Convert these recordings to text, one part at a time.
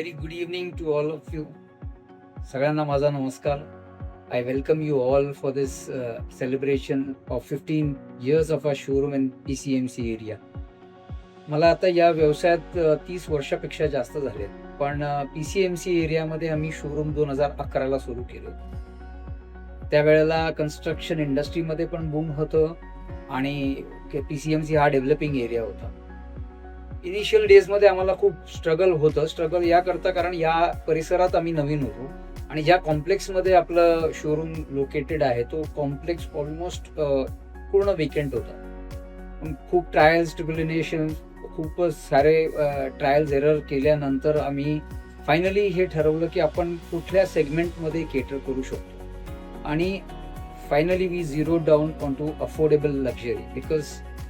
very good evening to all of you. सगळ्यांना माझा नमस्कार. I welcome you all for this celebration of 15 years of our showroom in PCMC area. मला आता या व्यवसायात 30 वर्षापेक्षा जास्त झाले, पण PCMC एरियामध्ये आम्ही शोरूम 2011ला सुरू केलं. त्यावेळेला कन्स्ट्रक्शन इंडस्ट्रीमध्ये पण बूम होतं आणि PCMC हा डेव्हलपिंग एरिया होता. इनिशियल डेजमध्ये आम्हाला खूप स्ट्रगल याकरता कारण या परिसरात आम्ही नवीन होतो आणि ज्या कॉम्प्लेक्समध्ये आपलं शोरूम लोकेटेड आहे तो कॉम्प्लेक्स ऑलमोस्ट पूर्ण वेकेंट होता. खूप ट्रायल्स ट्रिब्युलेशन खूपच सारे ट्रायल्स एरर केल्यानंतर आम्ही फायनली हे ठरवलं की आपण कुठल्या सेगमेंटमध्ये केटर करू शकतो आणि finally we zero down on to affordable luxury because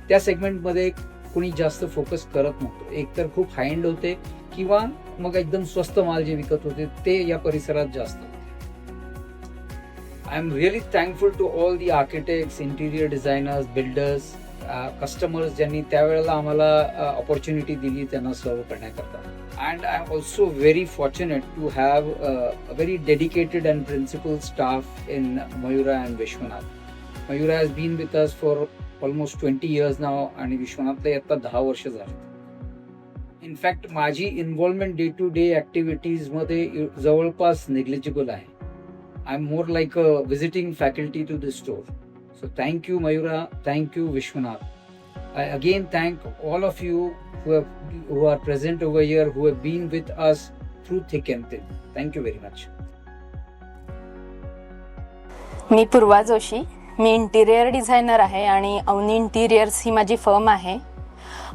त्या सेगमेंटमध्ये कोणी जास्त फोकस करत नव्हतं. एकतर खूप हाय एंड होते किंवा मग एकदम स्वस्त माल जे विकत होते ते या परिसरात जास्त होते. I am really thankful to all the architects, interior designers, builders, customers ज्यांनी त्यावेळेला आम्हाला ऑपॉर्च्युनिटी दिली त्यांना सर्व करण्याकरता. And I am also very fortunate to have a very dedicated and principle staff in Mayura and Vishwanath. Mayura has been with us for almost 20 years now आणि विश्वनाथला आता 10 वर्ष झाली. इनफॅक्ट माझी इन्व्हॉल्वमेंट डे टू डे ॲक्टिव्हिटीजमध्ये जवळपास नेग्लिजिबल आहे. I am more like a visiting faculty to this store. So thank you Mayura, thank you Vishwanath. I again thank all of you who are present over here, who have been with us through thick and thin. Thank you very much. Me Purva Joshi, me interior designer आहे आणि Avni interiors ही माझी firm आहे.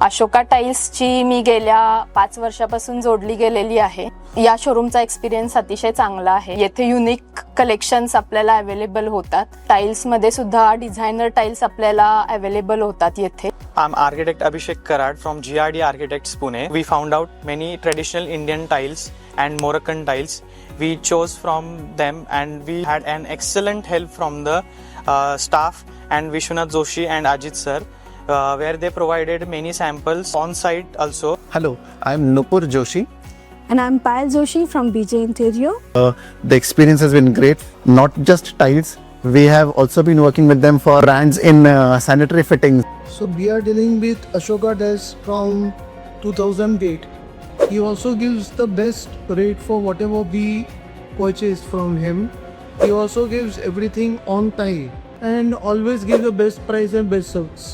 अशोका टाईल्सची मी गेल्या 5 वर्षापासून जोडली गेलेली आहे. या शोरूमचा एक्सपिरियन्स अतिशय चांगला आहे. येथे युनिक कलेक्शन्स आपल्याला अवेलेबल होतात. टाईल्समध्ये सुद्धा डिझायनर टाईल्स आपल्याला अवेलेबल होतात येथे. I'm architect Abhishek Karad from GRD Architects Pune. We found out many traditional Indian tiles and Moroccan tiles. We chose from them and we had an excellent help from the staff and Vishwanath Joshi and Ajit sir, where they provided many samples on site also. Hello, I'm Nupur Joshi. And I'm Payal Joshi from BJ Interior. The experience has been great. Not just tiles, we have also been working with them for brands in sanitary fittings. So we are dealing with Ashoka Tiles from 2008. He also gives the best rate for whatever we purchase from him. He also gives everything on time and always gives the best price and best service.